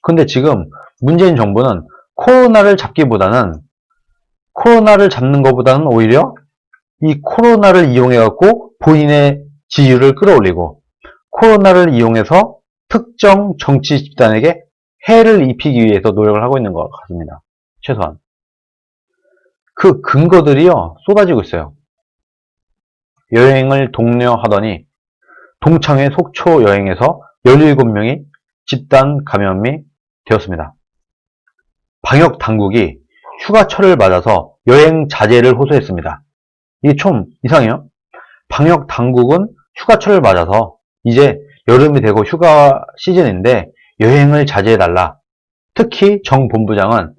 근데 지금 문재인 정부는 코로나를 잡는 것보다는 오히려 이 코로나를 이용해갖고 본인의 지지율을 끌어올리고 코로나를 이용해서 특정 정치 집단에게 해를 입히기 위해서 노력을 하고 있는 것 같습니다. 최소한. 그 근거들이요, 쏟아지고 있어요. 여행을 독려하더니 동창회 속초 여행에서 17명이 집단 감염이 되었습니다. 방역 당국이 휴가철을 맞아서 여행 자제를 호소했습니다. 이게 좀 이상해요. 방역 당국은 휴가철을 맞아서 이제 여름이 되고 휴가 시즌인데 여행을 자제해달라. 특히 정 본부장은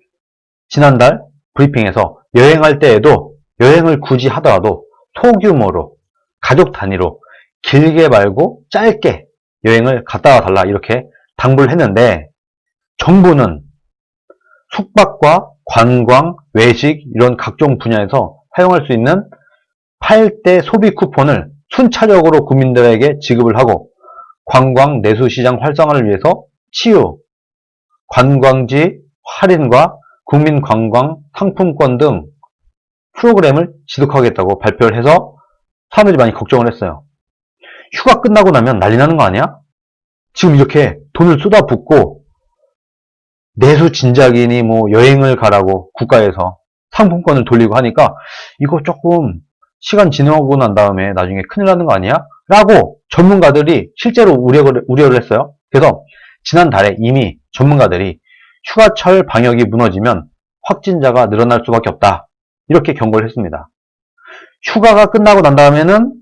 지난달 브리핑에서 여행할 때에도 여행을 굳이 하더라도 소규모로 가족 단위로 길게 말고 짧게 여행을 갔다 와 달라 이렇게 당부를 했는데 정부는 숙박과 관광, 외식 이런 각종 분야에서 사용할 수 있는 8대 소비 쿠폰을 순차적으로 국민들에게 지급을 하고 관광 내수시장 활성화를 위해서 치유, 관광지 할인과 국민관광 상품권 등 프로그램을 지속하겠다고 발표를 해서 사람들이 많이 걱정을 했어요. 휴가 끝나고 나면 난리 나는 거 아니야? 지금 이렇게 돈을 쏟아붓고 내수 진작이니 뭐 여행을 가라고 국가에서 상품권을 돌리고 하니까 이거 조금 시간 지나고 난 다음에 나중에 큰일 나는 거 아니야? 라고 전문가들이 실제로 우려를 했어요. 그래서 지난달에 이미 전문가들이 휴가철 방역이 무너지면 확진자가 늘어날 수밖에 없다. 이렇게 경고를 했습니다. 휴가가 끝나고 난 다음에는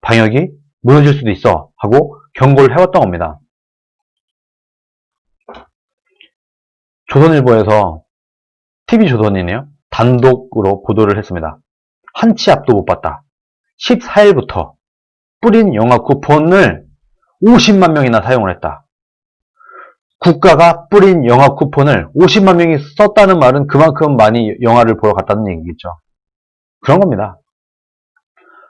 방역이 무너질 수도 있어 하고 경고를 해왔던 겁니다. 조선일보에서 TV조선이네요. 단독으로 보도를 했습니다. 한 치 앞도 못 봤다. 14일부터 뿌린 영화 쿠폰을 50만 명이나 사용을 했다. 국가가 뿌린 영화 쿠폰을 50만 명이 썼다는 말은 그만큼 많이 영화를 보러 갔다는 얘기겠죠. 그런 겁니다.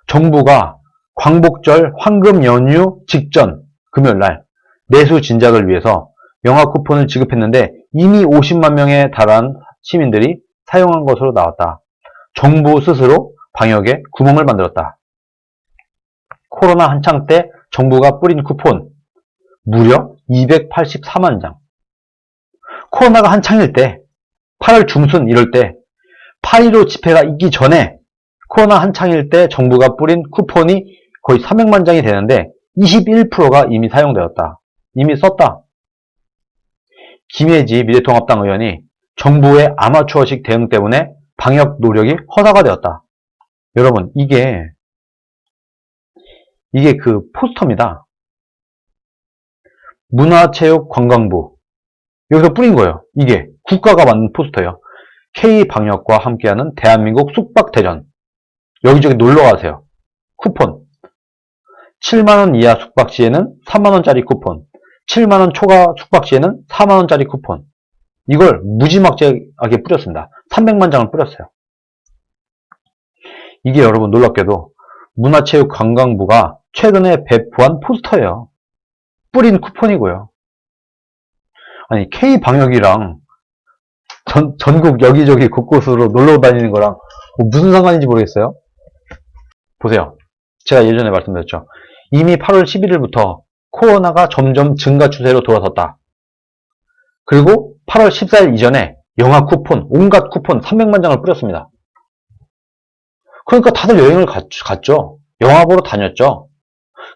정부가 광복절 황금 연휴 직전 금요일날 내수 진작을 위해서 영화 쿠폰을 지급했는데 이미 50만 명에 달한 시민들이 사용한 것으로 나왔다. 정부 스스로 방역에 구멍을 만들었다. 코로나 한창 때 정부가 뿌린 쿠폰 무려 284만 장. 코로나가 한창일 때 8월 중순 이럴 때 8.15 집회가 있기 전에 코로나 한창일 때 정부가 뿌린 쿠폰이 거의 300만 장이 되는데 21%가 이미 사용되었다. 이미 썼다. 김혜지 미래통합당 의원이 정부의 아마추어식 대응 때문에 방역 노력이 허사가 되었다. 여러분 이게 그 포스터입니다. 문화체육관광부 여기서 뿌린 거예요. 이게 국가가 만든 포스터예요. K방역과 함께하는 대한민국 숙박대전. 여기저기 놀러가세요. 쿠폰 7만원 이하 숙박 시에는 3만원짜리 쿠폰 7만원 초과 숙박 시에는 4만원짜리 쿠폰 이걸 무지막지하게 뿌렸습니다. 300만 장을 뿌렸어요. 이게 여러분 놀랍게도 문화체육관광부가 최근에 배포한 포스터예요. 뿌린 쿠폰이고요. 아니 K방역이랑 전국 여기저기 곳곳으로 놀러 다니는 거랑 뭐 무슨 상관인지 모르겠어요. 보세요. 제가 예전에 말씀드렸죠. 이미 8월 11일부터 코로나가 점점 증가 추세로 돌아섰다. 그리고 8월 14일 이전에 영화 쿠폰, 온갖 쿠폰 300만 장을 뿌렸습니다. 그러니까 다들 여행을 갔죠. 영화 보러 다녔죠.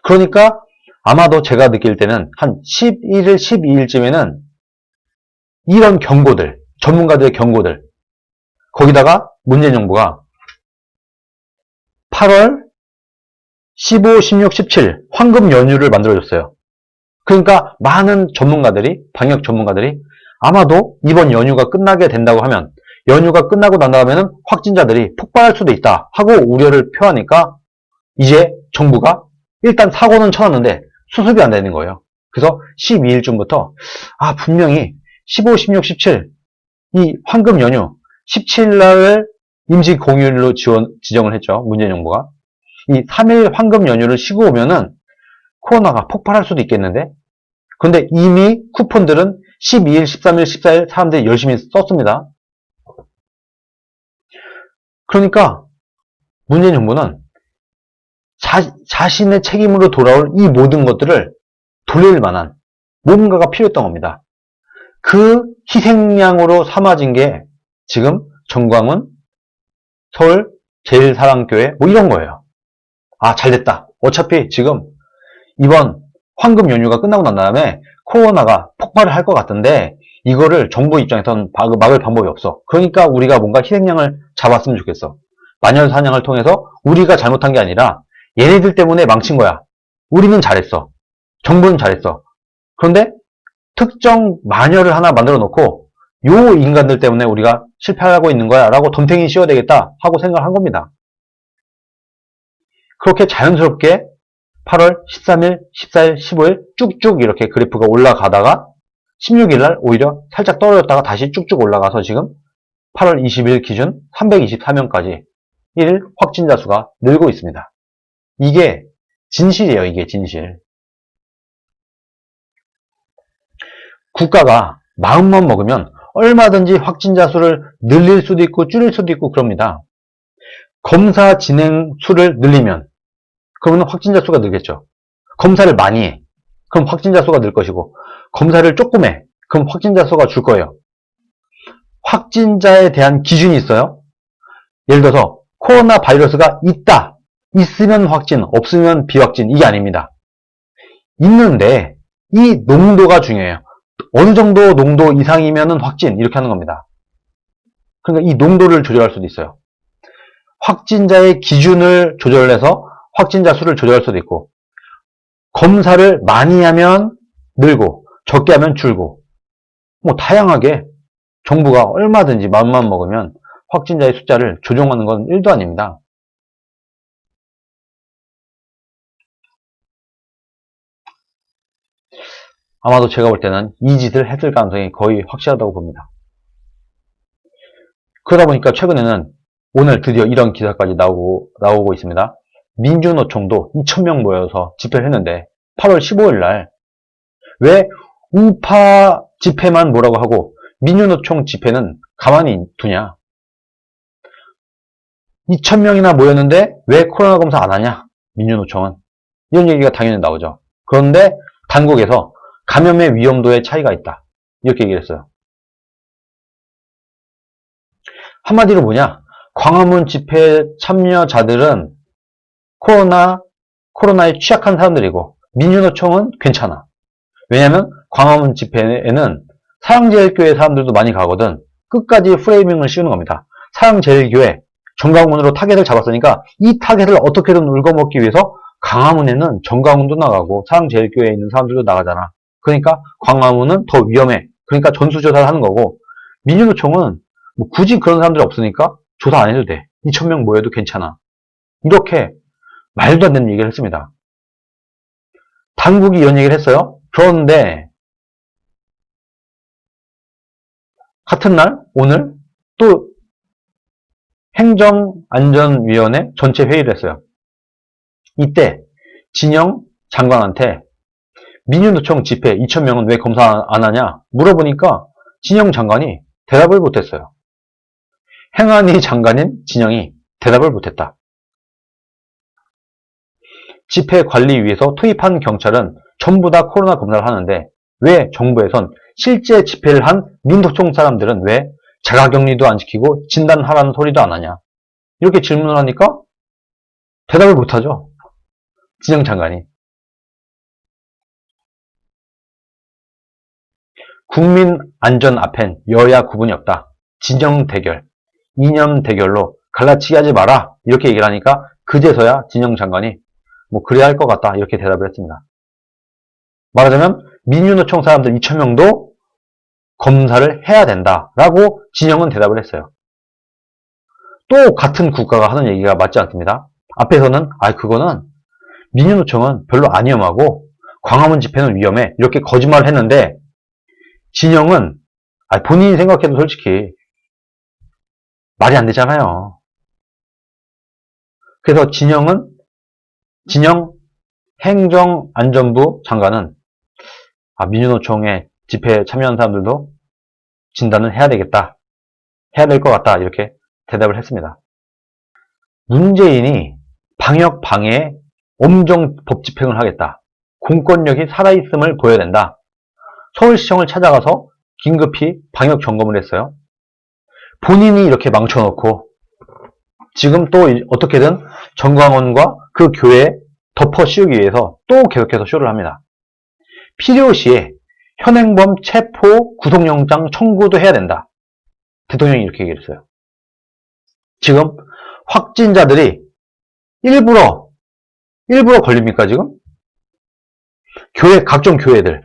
그러니까 아마도 제가 느낄 때는 한 11일, 12일쯤에는 이런 경고들, 전문가들의 경고들 거기다가 문재인 정부가 8월 15, 16, 17 황금 연휴를 만들어줬어요. 그러니까 많은 전문가들이 방역 전문가들이 아마도 이번 연휴가 끝나게 된다고 하면 연휴가 끝나고 난 다음에는 확진자들이 폭발할 수도 있다 하고 우려를 표하니까 이제 정부가 일단 사고는 쳐놨는데 수습이 안 되는 거예요. 그래서 12일쯤부터 분명히 15, 16, 17 이 황금 연휴 17일날 임시 공휴일로 지정을 했죠. 문재인 정부가. 이 3일 황금 연휴를 쉬고 오면은 코로나가 폭발할 수도 있겠는데 근데 이미 쿠폰들은 12일, 13일, 14일 사람들이 열심히 썼습니다. 그러니까 문재인 정부는 자신의 책임으로 돌아올 이 모든 것들을 돌릴 만한 뭔가가 필요했던 겁니다. 그 희생양으로 삼아진 게 지금 정광훈 서울 제일사랑교회 뭐 이런 거예요. 아, 잘됐다. 어차피 지금 이번 황금 연휴가 끝나고 난 다음에 코로나가 폭발을 할 것 같은데 이거를 정부 입장에서는 막을 방법이 없어. 그러니까 우리가 뭔가 희생양을 잡았으면 좋겠어. 마녀 사냥을 통해서 우리가 잘못한 게 아니라 얘네들 때문에 망친 거야. 우리는 잘했어. 정부는 잘했어. 그런데 특정 마녀를 하나 만들어 놓고 요 인간들 때문에 우리가 실패하고 있는 거야 라고 덤탱이 씌워야 되겠다 하고 생각을 한 겁니다. 그렇게 자연스럽게 8월 13일, 14일, 15일 쭉쭉 이렇게 그래프가 올라가다가 16일 날 오히려 살짝 떨어졌다가 다시 쭉쭉 올라가서 지금 8월 20일 기준 324명까지 1일 확진자 수가 늘고 있습니다. 이게 진실이에요. 이게 진실. 국가가 마음만 먹으면 얼마든지 확진자 수를 늘릴 수도 있고 줄일 수도 있고 그럽니다. 검사 진행 수를 늘리면 그러면 확진자 수가 늘겠죠. 검사를 많이 해. 그럼 확진자 수가 늘 것이고 검사를 조금 해. 그럼 확진자 수가 줄 거예요. 확진자에 대한 기준이 있어요. 예를 들어서 코로나 바이러스가 있다. 있으면 확진, 없으면 비확진. 이게 아닙니다. 있는데 이 농도가 중요해요. 어느 정도 농도 이상이면 확진 이렇게 하는 겁니다. 그러니까 이 농도를 조절할 수도 있어요. 확진자의 기준을 조절해서 확진자 수를 조절할 수도 있고 검사를 많이 하면 늘고 적게 하면 줄고 뭐 다양하게 정부가 얼마든지 마음만 먹으면 확진자의 숫자를 조정하는 건 1도 아닙니다. 아마도 제가 볼 때는 이 짓을 했을 가능성이 거의 확실하다고 봅니다. 그러다 보니까 최근에는 오늘 드디어 이런 기사까지 나오고 있습니다. 민주노총도 2,000명 모여서 집회를 했는데 8월 15일 날 왜 우파 집회만 뭐라고 하고 민주노총 집회는 가만히 두냐? 2,000명이나 모였는데 왜 코로나 검사 안 하냐? 민주노총은. 이런 얘기가 당연히 나오죠. 그런데 당국에서 감염의 위험도에 차이가 있다. 이렇게 얘기를 했어요. 한마디로 뭐냐? 광화문 집회 참여자들은 코로나에 취약한 사람들이고 민주노총은 괜찮아. 왜냐면 광화문 집회에는 사랑제일교회 사람들도 많이 가거든. 끝까지 프레이밍을 씌우는 겁니다. 사랑제일교회 정광훈으로 타겟을 잡았으니까 이 타겟을 어떻게든 울거먹기 위해서 광화문에는 정광훈도 나가고 사랑제일교회에 있는 사람들도 나가잖아. 그러니까 광화문은 더 위험해. 그러니까 전수조사를 하는 거고 민주노총은 뭐 굳이 그런 사람들이 없으니까 조사 안 해도 돼. 2,000명 모여도 괜찮아. 이렇게 말도 안 되는 얘기를 했습니다. 당국이 이런 얘기를 했어요. 그런데 같은 날 오늘 또 행정안전위원회 전체 회의를 했어요. 이때 진영 장관한테 민주노총 집회 2,000명은 왜 검사 안 하냐 물어보니까 진영 장관이 대답을 못했어요. 행안위 장관인 진영이 대답을 못했다. 집회 관리 위해서 투입한 경찰은 전부 다 코로나 검사를 하는데 왜 정부에선 실제 집회를 한 민노총 사람들은 왜 자가격리도 안 지키고 진단하라는 소리도 안 하냐. 이렇게 질문을 하니까 대답을 못하죠. 진영 장관이. 국민 안전 앞엔 여야 구분이 없다. 진영 대결, 이념 대결로 갈라치기 하지 마라. 이렇게 얘기를 하니까 그제서야 진영 장관이 뭐 그래야 할 것 같다. 이렇게 대답을 했습니다. 말하자면 민주노총 사람들 2,000명도 검사를 해야 된다라고 진영은 대답을 했어요. 또 같은 국가가 하는 얘기가 맞지 않습니다. 앞에서는 그거는 민주노총은 별로 안 위험하고 광화문 집회는 위험해. 이렇게 거짓말을 했는데 진영은 본인이 생각해도 솔직히 말이 안 되잖아요. 그래서 진영 행정안전부 장관은 민주노총의 집회에 참여한 사람들도 진단을 해야 되겠다. 해야 될 것 같다. 이렇게 대답을 했습니다. 문재인이 방역 방해에 엄정 법 집행을 하겠다. 공권력이 살아있음을 보여야 된다. 서울시청을 찾아가서 긴급히 방역 점검을 했어요. 본인이 이렇게 망쳐놓고 지금 또 어떻게든 정광훈과 그 교회에 덮어 씌우기 위해서 또 계속해서 쇼를 합니다. 필요시에 현행범 체포 구속영장 청구도 해야 된다. 대통령이 이렇게 얘기를 했어요. 지금 확진자들이 일부러 걸립니까 지금? 각종 교회들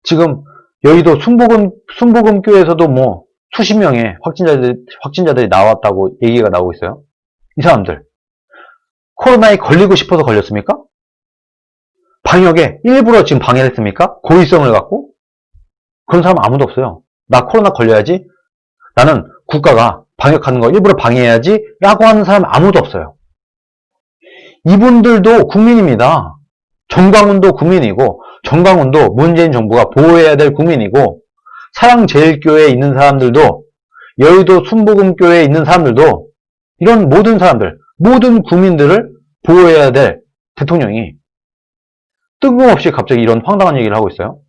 지금 여의도 순복음교회에서도 뭐 수십 명의 확진자들이 나왔다고 얘기가 나오고 있어요. 이 사람들 코로나에 걸리고 싶어서 걸렸습니까? 방역에 일부러 지금 방해를 했습니까? 고의성을 갖고? 그런 사람 아무도 없어요. 나 코로나 걸려야지, 나는 국가가 방역하는 거 일부러 방해해야지 라고 하는 사람 아무도 없어요. 이분들도 국민입니다. 정광훈도 국민이고, 정광훈도 문재인 정부가 보호해야 될 국민이고, 사랑제일교회에 있는 사람들도, 여의도 순복음교회에 있는 사람들도, 이런 모든 사람들, 모든 국민들을 보호해야 될 대통령이 뜬금없이 갑자기 이런 황당한 얘기를 하고 있어요.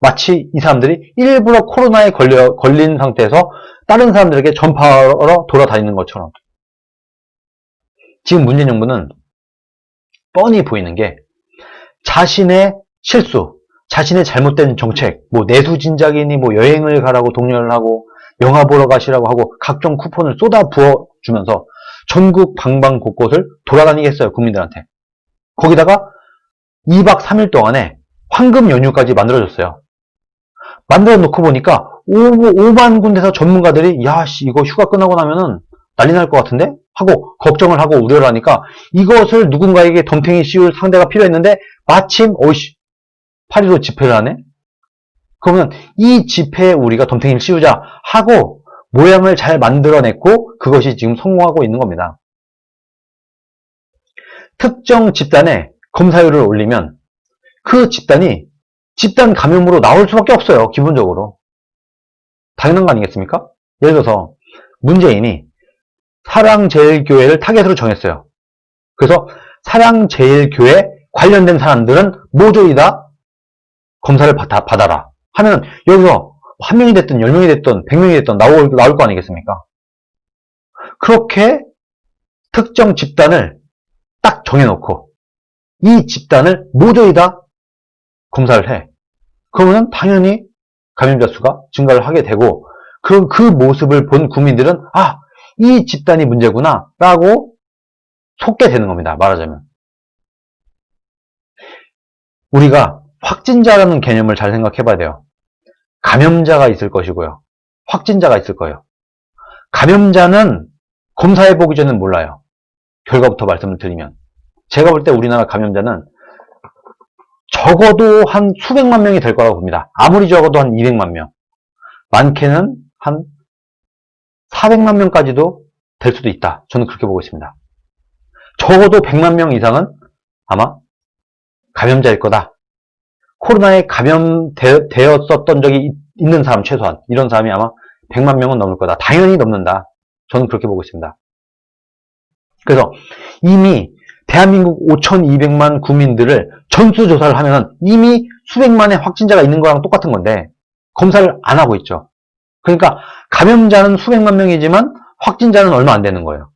마치 이 사람들이 일부러 코로나에 걸린 상태에서 다른 사람들에게 전파하러 돌아다니는 것처럼. 지금 문재인 정부는 뻔히 보이는 게 자신의 실수, 자신의 잘못된 정책, 뭐 내수진작이니 뭐 여행을 가라고 독려를 하고 영화 보러 가시라고 하고 각종 쿠폰을 쏟아 부어주면서 전국 방방 곳곳을 돌아다니겠어요, 국민들한테. 거기다가 2박 3일 동안에 황금 연휴까지 만들어줬어요. 만들어 놓고 보니까 5만 군데서 전문가들이 야씨 이거 휴가 끝나고 나면은 난리 날 것 같은데? 하고 걱정을 하고 우려를 하니까 이것을 누군가에게 덤탱이 씌울 상대가 필요했는데 마침 8.15 집회를 하네? 그러면 이 집회에 우리가 덤탱이를 씌우자 하고 모양을 잘 만들어냈고 그것이 지금 성공하고 있는 겁니다. 특정 집단에 검사율을 올리면 그 집단이 집단 감염으로 나올 수밖에 없어요. 기본적으로. 당연한 거 아니겠습니까? 예를 들어서 문재인이 사랑제일교회를 타겟으로 정했어요. 그래서 사랑제일교회 관련된 사람들은 모조리 다 검사를 받아라 하면 여기서 1명이 됐든 10명이 됐든 100명이 됐든 나올 거 아니겠습니까? 그렇게 특정 집단을 딱 정해놓고 이 집단을 모조리 다 검사를 해. 그러면 당연히 감염자 수가 증가를 하게 되고 그 모습을 본 국민들은 이 집단이 문제구나 라고 속게 되는 겁니다. 말하자면. 우리가 확진자라는 개념을 잘 생각해 봐야 돼요. 감염자가 있을 것이고요. 확진자가 있을 거예요. 감염자는 검사해 보기 전에는 몰라요. 결과부터 말씀을 드리면. 제가 볼 때 우리나라 감염자는 적어도 한 수백만 명이 될 거라고 봅니다. 아무리 적어도 한 200만 명. 많게는 한 400만 명까지도 될 수도 있다. 저는 그렇게 보고 있습니다. 적어도 100만 명 이상은 아마 감염자일 거다. 코로나에 감염되었었던 적이 있는 사람 최소한 이런 사람이 아마 100만 명은 넘을 거다. 당연히 넘는다. 저는 그렇게 보고 있습니다. 그래서 이미 대한민국 5,200만 국민들을 전수조사를 하면 이미 수백만의 확진자가 있는 거랑 똑같은 건데 검사를 안 하고 있죠. 그러니까 감염자는 수백만 명이지만 확진자는 얼마 안 되는 거예요.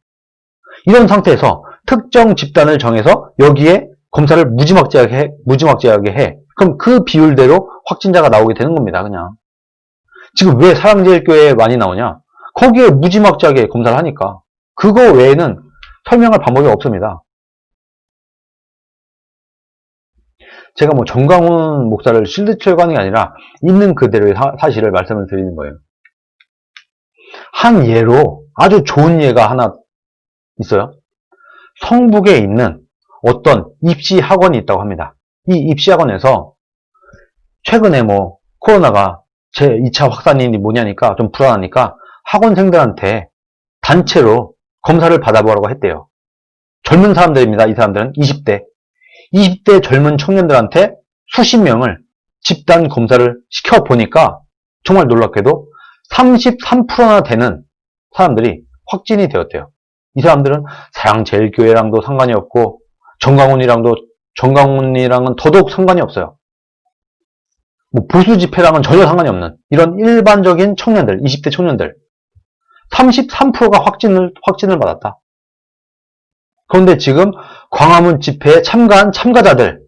이런 상태에서 특정 집단을 정해서 여기에 검사를 무지막지하게 해. 그럼 그 비율대로 확진자가 나오게 되는 겁니다. 그냥. 지금 왜 사랑제일교회에 많이 나오냐? 거기에 무지막지하게 검사를 하니까. 그거 외에는 설명할 방법이 없습니다. 제가 뭐 정광훈 목사를 실드치려고 하는 게 아니라 있는 그대로의 사실을 말씀을 드리는 거예요. 한 예로 아주 좋은 예가 하나 있어요. 성북에 있는 어떤 입시학원이 있다고 합니다. 이 입시학원에서 최근에 뭐 코로나가 제 2차 확산이 뭐냐니까 좀 불안하니까 학원생들한테 단체로 검사를 받아보라고 했대요. 젊은 사람들입니다. 이 사람들은 20대 젊은 청년들한테 수십 명을 집단 검사를 시켜보니까 정말 놀랍게도 33%나 되는 사람들이 확진이 되었대요. 이 사람들은 사랑제일교회랑도 상관이 없고 정강훈이랑은 더더욱 상관이 없어요. 뭐 보수 집회랑은 전혀 상관이 없는 이런 일반적인 청년들, 20대 청년들 33%가 확진을 받았다. 그런데 지금 광화문 집회에 참가한 참가자들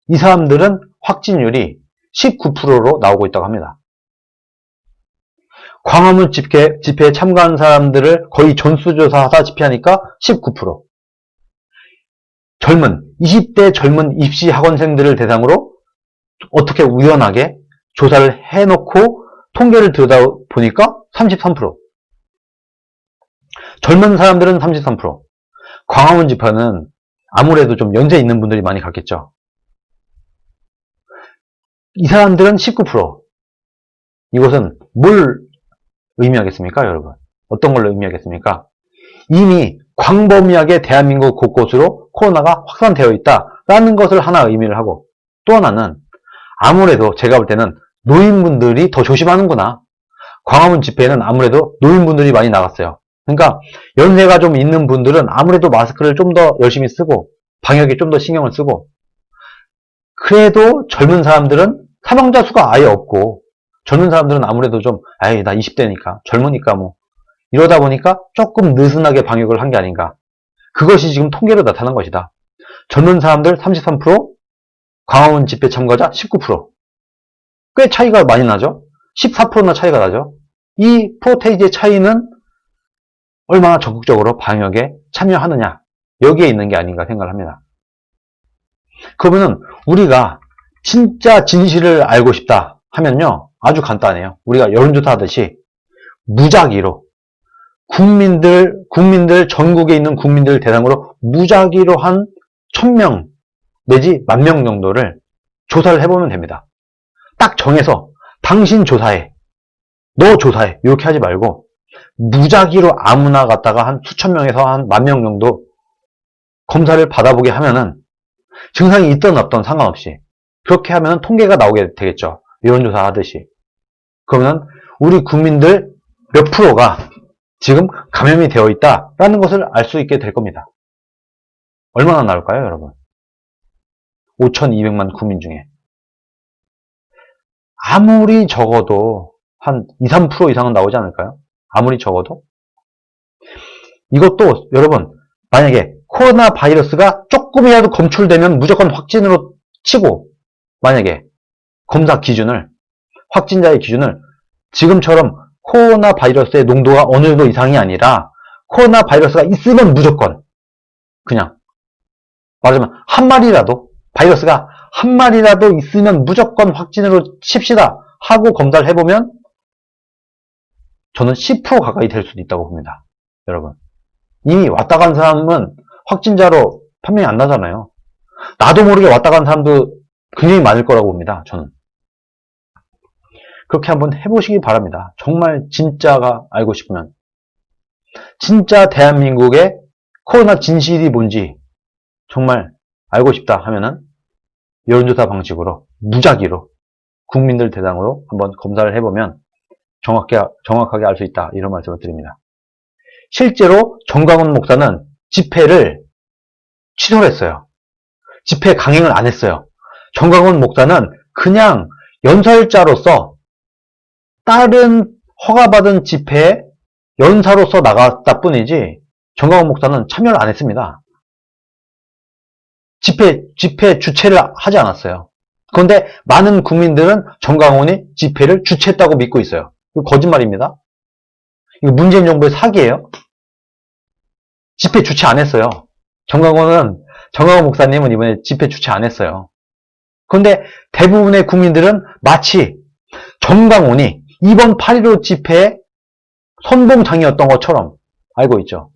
이 사람들은 확진율이 19%로 나오고 있다고 합니다. 광화문 집회에 참가한 사람들을 거의 전수조사하다 집회하니까 19%. 20대 젊은 입시 학원생들을 대상으로 어떻게 우연하게 조사를 해놓고 통계를 들여다보니까 33%. 젊은 사람들은 33%. 광화문 집회는 아무래도 좀 연세 있는 분들이 많이 갔겠죠. 이 사람들은 19%. 이것은 뭘 의미하겠습니까, 여러분? 어떤 걸로 의미하겠습니까? 이미 광범위하게 대한민국 곳곳으로 코로나가 확산되어 있다라는 것을 하나 의미를 하고, 또 하나는 아무래도 제가 볼 때는 노인분들이 더 조심하는구나. 광화문 집회에는 아무래도 노인분들이 많이 나갔어요. 그러니까 연세가 좀 있는 분들은 아무래도 마스크를 좀 더 열심히 쓰고 방역에 좀 더 신경을 쓰고, 그래도 젊은 사람들은 사망자 수가 아예 없고, 젊은 사람들은 아무래도 좀 나 20대니까 젊으니까 뭐 이러다 보니까 조금 느슨하게 방역을 한 게 아닌가. 그것이 지금 통계로 나타난 것이다. 젊은 사람들 33%, 광화문 집회 참가자 19%. 꽤 차이가 많이 나죠? 14%나 차이가 나죠? 이 프로테이지의 차이는 얼마나 적극적으로 방역에 참여하느냐, 여기에 있는 게 아닌가 생각을 합니다. 그러면은 우리가 진짜 진실을 알고 싶다 하면요, 아주 간단해요. 우리가 여론조사 하듯이 무작위로 국민들 전국에 있는 국민들 대상으로 무작위로 한 1000명 내지 10,000명 정도를 조사를 해보면 됩니다. 딱 정해서 당신 조사해, 너 조사해 이렇게 하지 말고 무작위로 아무나 갖다가 한 수천 명에서 한 10,000명 정도 검사를 받아보게 하면은 증상이 있든 없든 상관없이 그렇게 하면 통계가 나오게 되겠죠. 여론조사 하듯이. 그러면 우리 국민들 몇 프로가 지금 감염이 되어 있다라는 것을 알 수 있게 될 겁니다. 얼마나 나올까요, 여러분? 5,200만 국민 중에 아무리 적어도 한 2, 3% 이상은 나오지 않을까요? 아무리 적어도. 이것도 여러분, 만약에 코로나 바이러스가 조금이라도 검출되면 무조건 확진으로 치고, 만약에 검사 기준을, 확진자의 기준을 지금처럼 코로나 바이러스의 농도가 어느 정도 이상이 아니라 코로나 바이러스가 있으면 무조건, 그냥 말하자면 한 마리라도, 바이러스가 한 마리라도 있으면 무조건 확진으로 칩시다 하고 검사를 해보면 저는 10% 가까이 될 수도 있다고 봅니다. 여러분, 이미 왔다 간 사람은 확진자로 판명이 안 나잖아요. 나도 모르게 왔다 간 사람도 굉장히 많을 거라고 봅니다. 저는. 그렇게 한번 해보시기 바랍니다. 정말 진짜가 알고 싶으면. 진짜 대한민국의 코로나 진실이 뭔지 정말 알고 싶다 하면은 여론조사 방식으로 무작위로 국민들 대상으로 한번 검사를 해보면 정확하게 알 수 있다, 이런 말씀을 드립니다. 실제로 정광훈 목사는 집회를 취소를 했어요. 집회 강행을 안 했어요. 정광훈 목사는 그냥 연설자로서 다른 허가받은 집회에 연사로서 나갔다 뿐이지 정광훈 목사는 참여를 안 했습니다. 집회 주최를 하지 않았어요. 그런데 많은 국민들은 정광훈이 집회를 주최했다고 믿고 있어요. 이거 거짓말입니다. 이거 문재인 정부의 사기예요. 집회 주최 안 했어요. 정광훈 목사님은 이번에 집회 주최 안 했어요. 그런데 대부분의 국민들은 마치 정광훈이 이번 8.15 집회의 선봉장이었던 것처럼 알고 있죠.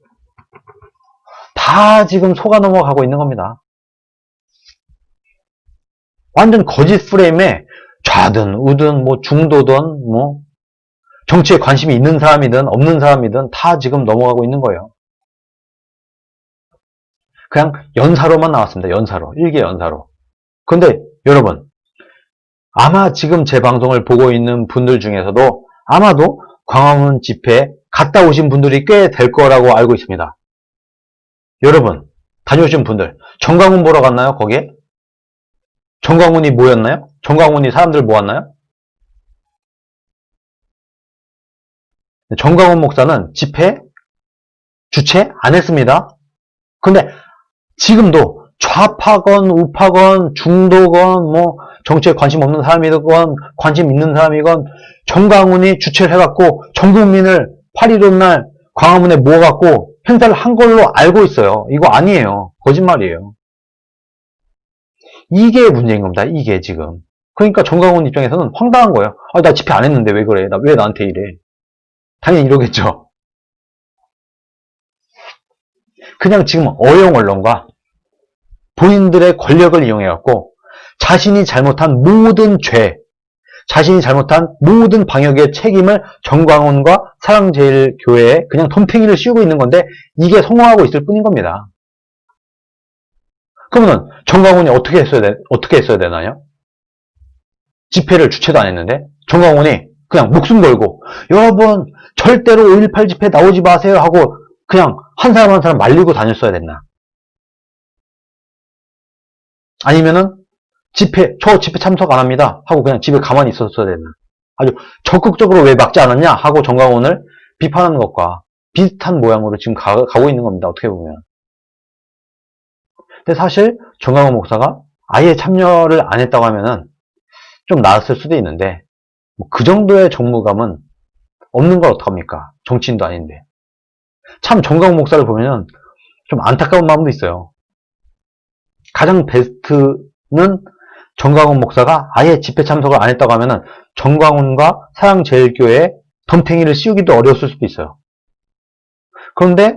다 지금 속아 넘어가고 있는 겁니다. 완전 거짓 프레임에 좌든 우든 뭐 중도든 뭐 정치에 관심이 있는 사람이든 없는 사람이든 다 지금 넘어가고 있는 거예요. 그냥 연사로만 나왔습니다. 연사로. 일개 연사로. 그런데 여러분, 아마 지금 제 방송을 보고 있는 분들 중에서도 아마도 광화문 집회에 갔다 오신 분들이 꽤 될 거라고 알고 있습니다. 여러분, 다녀오신 분들, 정광훈 보러 갔나요? 거기에? 정광훈이 모였나요? 정광훈이 사람들 모았나요? 정광훈 목사는 집회 주최 안 했습니다. 근데 지금도 좌파건, 우파건, 중도건, 뭐 정치에 관심 없는 사람이건 관심 있는 사람이건 정광훈이 주최를 해갖고 전 국민을 8.15 날 광화문에 모아갖고 행사를 한 걸로 알고 있어요. 이거 아니에요. 거짓말이에요. 이게 문제인 겁니다. 이게 지금. 그러니까 정광훈 입장에서는 황당한 거예요. 아, 나 집회 안 했는데 왜 그래? 왜 나한테 이래? 당연히 이러겠죠. 그냥 지금 어용 언론과 본인들의 권력을 이용해갖고 자신이 잘못한 모든 죄, 자신이 잘못한 모든 방역의 책임을 정광훈과 사랑제일교회에 그냥 덤탱이를 씌우고 있는 건데 이게 성공하고 있을 뿐인 겁니다. 그러면 정광훈이 어떻게 했어야 되나요? 집회를 주최도 안 했는데 정광훈이 그냥 목숨 걸고 여러분 절대로 5.18 집회 나오지 마세요 하고 그냥 한 사람 한 사람 말리고 다녔어야 됐나? 아니면은 저 집회 참석 안 합니다 하고 그냥 집에 가만히 있었어야 됐나? 아주 적극적으로 왜 막지 않았냐 하고 정광훈을 비판하는 것과 비슷한 모양으로 지금 가고 있는 겁니다. 어떻게 보면. 근데 사실 정광훈 목사가 아예 참여를 안 했다고 하면은 좀 나았을 수도 있는데 그 정도의 정무감은 없는 걸 어떡합니까? 정치인도 아닌데. 참 정광훈 목사를 보면 좀 안타까운 마음도 있어요. 가장 베스트는 정광훈 목사가 아예 집회 참석을 안 했다고 하면은 정광훈과 사랑제일교회에 덤탱이를 씌우기도 어려웠을 수도 있어요. 그런데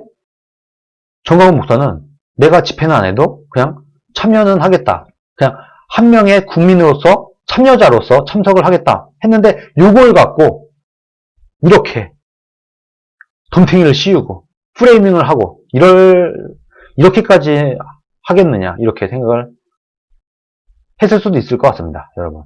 정광훈 목사는 내가 집회는 안 해도 그냥 참여는 하겠다. 그냥 한 명의 국민으로서 참여자로서 참석을 하겠다 했는데 요걸 갖고 이렇게 덤탱이를 씌우고 프레이밍을 하고 이렇게까지 하겠느냐 이렇게 생각을 했을 수도 있을 것 같습니다. 여러분.